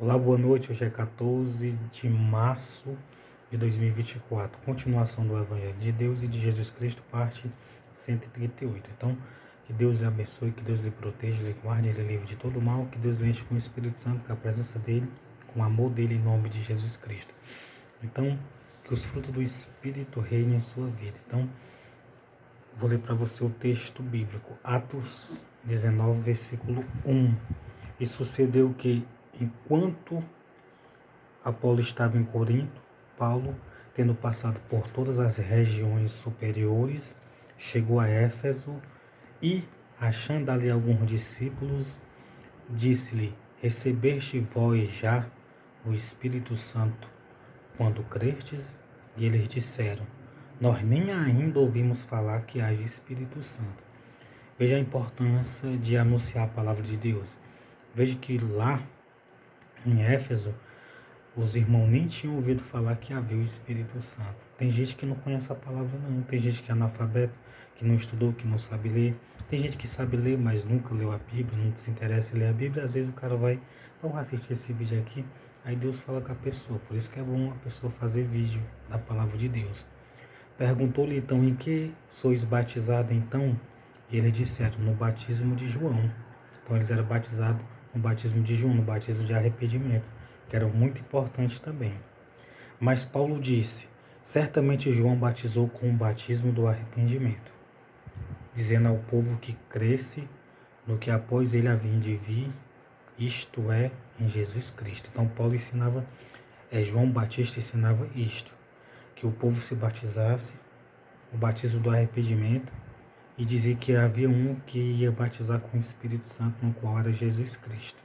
Olá, boa noite. Hoje é 14 de março de 2024. Continuação do Evangelho de Deus e de Jesus Cristo, parte 138. Então, que Deus lhe abençoe, que Deus lhe proteja, lhe guarde, lhe livre de todo mal, que Deus lhe enche com o Espírito Santo, com a presença dele, com o amor dele, em nome de Jesus Cristo. Então, que os frutos do Espírito reinem em sua vida. Então, vou ler para você o texto bíblico, Atos 19, versículo 1. E sucedeu que, enquanto Apolo estava em Corinto, Paulo, tendo passado por todas as regiões superiores, chegou a Éfeso e, achando ali alguns discípulos, disse-lhe: Recebeste vós já o Espírito Santo quando crestes? E eles disseram: Nós nem ainda ouvimos falar que haja Espírito Santo. Veja a importância de anunciar a palavra de Deus. Veja que lá em Éfeso, os irmãos nem tinham ouvido falar que havia o Espírito Santo. Tem gente que não conhece a palavra não, tem gente que é analfabeto, que não estudou, que não sabe ler. Tem gente que sabe ler, mas nunca leu a Bíblia, não se interessa em ler a Bíblia. Às vezes o cara vai, vamos assistir esse vídeo aqui, aí Deus fala com a pessoa. Por isso que é bom a pessoa fazer vídeo da palavra de Deus. Perguntou-lhe então, em que sois batizados então? E eles disseram, no batismo de João. Então eles eram batizados no batismo de João, no batismo de arrependimento, que era muito importante também. Mas Paulo disse, certamente João batizou com o batismo do arrependimento, dizendo ao povo que cresce no que após ele havia de vir, isto é, em Jesus Cristo. Então Paulo ensinava, João Batista ensinava isto, que o povo se batizasse, o batismo do arrependimento, e dizia que havia um que ia batizar com o Espírito Santo, no qual era Jesus Cristo.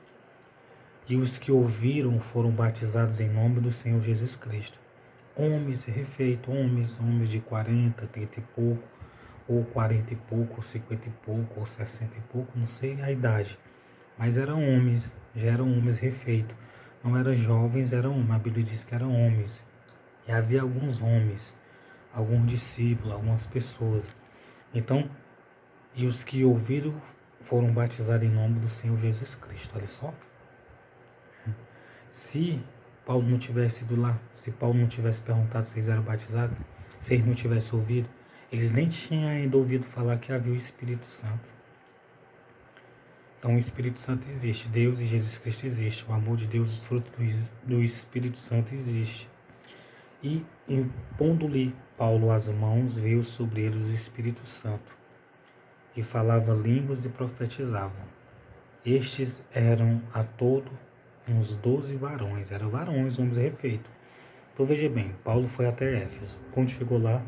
E os que ouviram foram batizados em nome do Senhor Jesus Cristo. Homens refeitos, homens de 40, 30 e pouco, ou 40 e pouco, ou 50 e pouco, ou 60 e pouco, não sei a idade. Mas eram homens, já eram homens refeitos. Não eram jovens, eram homens. A Bíblia diz que eram homens. E havia alguns homens, alguns discípulos, algumas pessoas. Então, e os que ouviram foram batizados em nome do Senhor Jesus Cristo. Olha só. Se Paulo não tivesse ido lá, se Paulo não tivesse perguntado se eles eram batizados, se eles não tivessem ouvido, eles nem tinham ainda ouvido falar que havia o Espírito Santo. Então o Espírito Santo existe, Deus e Jesus Cristo existe, o amor de Deus, os frutos do Espírito Santo existe. E impondo-lhe Paulo as mãos, veio sobre ele o Espírito Santo, e falava línguas e profetizavam. Estes eram a todo uns 12 varões, eram varões, homens refeitos. Então veja bem, Paulo foi até Éfeso. Quando chegou lá,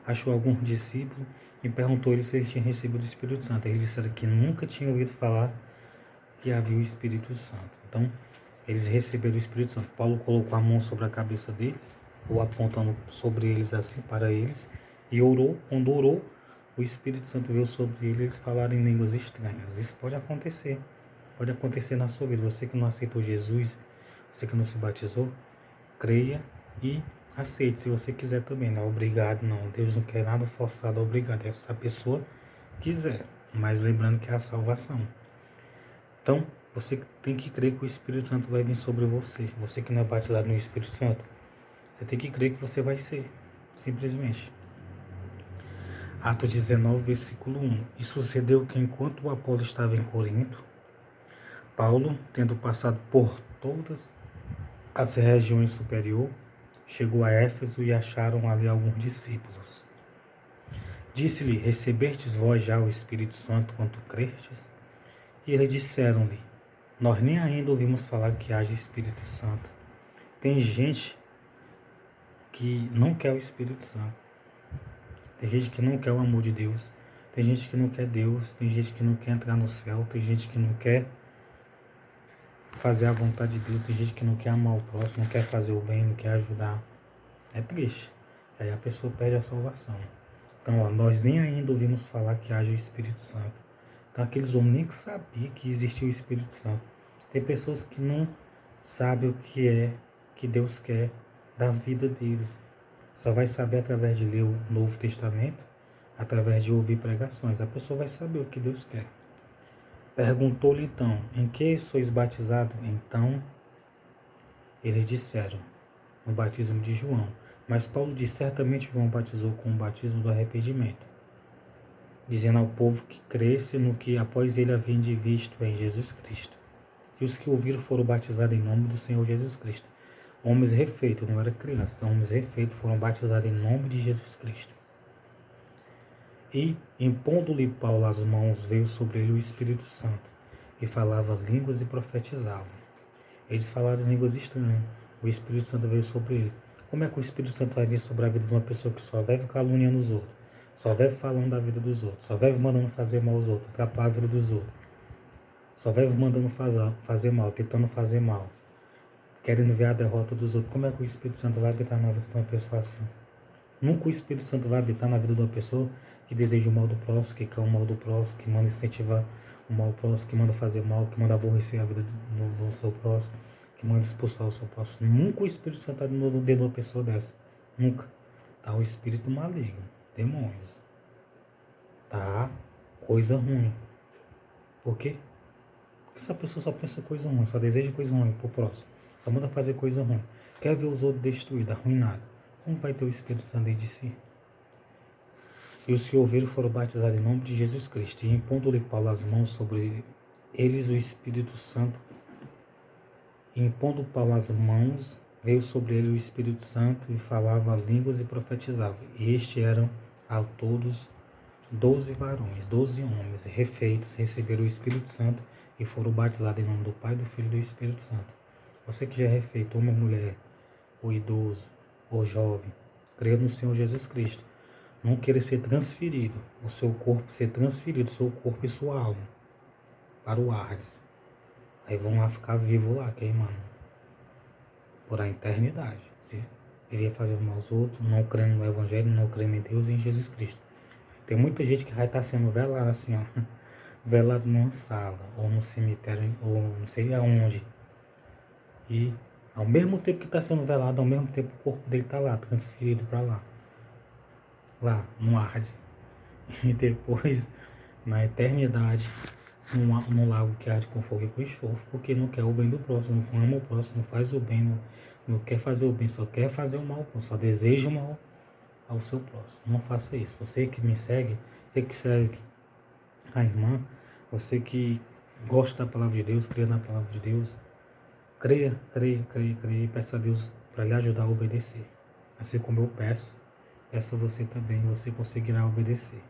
achou alguns discípulos e perguntou eles se eles tinham recebido o Espírito Santo. Eles disseram que nunca tinham ouvido falar que havia o Espírito Santo. Então, eles receberam o Espírito Santo. Paulo colocou a mão sobre a cabeça dele, ou apontando sobre eles assim, para eles, e orou. Quando orou, o Espírito Santo veio sobre eles, eles falaram em línguas estranhas. Isso pode acontecer. Pode acontecer na sua vida. Você que não aceitou Jesus, você que não se batizou, creia e aceite, se você quiser também. Não é obrigado, não. Deus não quer nada forçado, obrigado. É se a pessoa quiser. Mas lembrando que é a salvação. Então, você tem que crer que o Espírito Santo vai vir sobre você. Você que não é batizado no Espírito Santo, você tem que crer que você vai ser. Simplesmente. Atos 19, versículo 1. E sucedeu que enquanto o Apolo estava em Corinto, Paulo, tendo passado por todas as regiões superiores, chegou a Éfeso e acharam ali alguns discípulos. Disse-lhe, recebestes vós já o Espírito Santo quando crestes? E eles disseram-lhe, nós nem ainda ouvimos falar que haja Espírito Santo. Tem gente que não quer o Espírito Santo. Tem gente que não quer o amor de Deus. Tem gente que não quer Deus. Tem gente que não quer entrar no céu. Tem gente que não quer fazer a vontade de Deus. Tem gente que não quer amar o próximo, não quer fazer o bem, não quer ajudar. É triste. Aí a pessoa perde a salvação. Então, nós nem ainda ouvimos falar que haja o Espírito Santo. Então, aqueles homens nem sabiam que existia o Espírito Santo. Tem pessoas que não sabem o que é que Deus quer da vida deles. Só vai saber através de ler o Novo Testamento, através de ouvir pregações. A pessoa vai saber o que Deus quer. Perguntou-lhe então, em que sois batizados? Então, Eles disseram, no batismo de João. Mas Paulo diz, certamente João batizou com o batismo do arrependimento, dizendo ao povo que cresce no que após ele havia de visto em Jesus Cristo. E os que ouviram foram batizados em nome do Senhor Jesus Cristo. Homens refeitos, não era criança, homens refeitos foram batizados em nome de Jesus Cristo. E, impondo-lhe Paulo as mãos, veio sobre ele o Espírito Santo, e falava línguas e profetizava. Eles falaram línguas estranhas. O Espírito Santo veio sobre ele. Como é que o Espírito Santo vai vir sobre a vida de uma pessoa que só vive caluniando os outros, só vive falando da vida dos outros, só vive mandando fazer mal aos outros, atrapalhar a vida dos outros, só vive mandando fazer mal, tentando fazer mal, querendo ver a derrota dos outros? Como é que o Espírito Santo vai habitar na vida de uma pessoa assim? Nunca o Espírito Santo vai habitar na vida de uma pessoa que deseja o mal do próximo, que quer o mal do próximo, que manda incentivar o mal do próximo, que manda fazer mal, que manda aborrecer a vida do seu próximo, que manda expulsar o seu próximo. Nunca o Espírito Santo está dentro de uma pessoa dessa. Nunca. Tá o espírito maligno, demônios. Tá coisa ruim. Por quê? Porque essa pessoa só pensa coisa ruim, só deseja coisa ruim pro próximo. Só manda fazer coisa ruim. Quer ver os outros destruídos, arruinados. Como vai ter o Espírito Santo dentro de si? E os que ouviram foram batizados em nome de Jesus Cristo. E impondo-lhe Paulo as mãos sobre eles, o Espírito Santo. E impondo Paulo as mãos, veio sobre ele o Espírito Santo e falava línguas e profetizava. E estes eram a todos 12 varões, 12 homens, refeitos, receberam o Espírito Santo e foram batizados em nome do Pai, do Filho e do Espírito Santo. Você que já é refeito, homem ou mulher, ou idoso, ou jovem, creia no Senhor Jesus Cristo. Não queira ser transferido, o seu corpo ser transferido, o seu corpo e sua alma, para o Hades. Aí vão lá ficar vivos lá, queimando, por a eternidade. Se viver fazendo mal aos outros, não crendo no Evangelho, não crendo em Deus e em Jesus Cristo. Tem muita gente que vai estar sendo velada assim, ó, velado numa sala, ou no cemitério, ou não sei aonde. E ao mesmo tempo que está sendo velado, ao mesmo tempo o corpo dele está lá, transferido para lá no Hades. E depois, na eternidade, no lago que arde com fogo e com enxofre, porque não quer o bem do próximo, não ama o próximo, não faz o bem, não quer fazer o bem, só quer fazer o mal, só deseja o mal ao seu próximo. Não faça isso. Você que me segue, você que segue a irmã, você que gosta da palavra de Deus, crê na palavra de Deus, creia e peça a Deus para lhe ajudar a obedecer. Assim como eu peço, peça a você também, você conseguirá obedecer.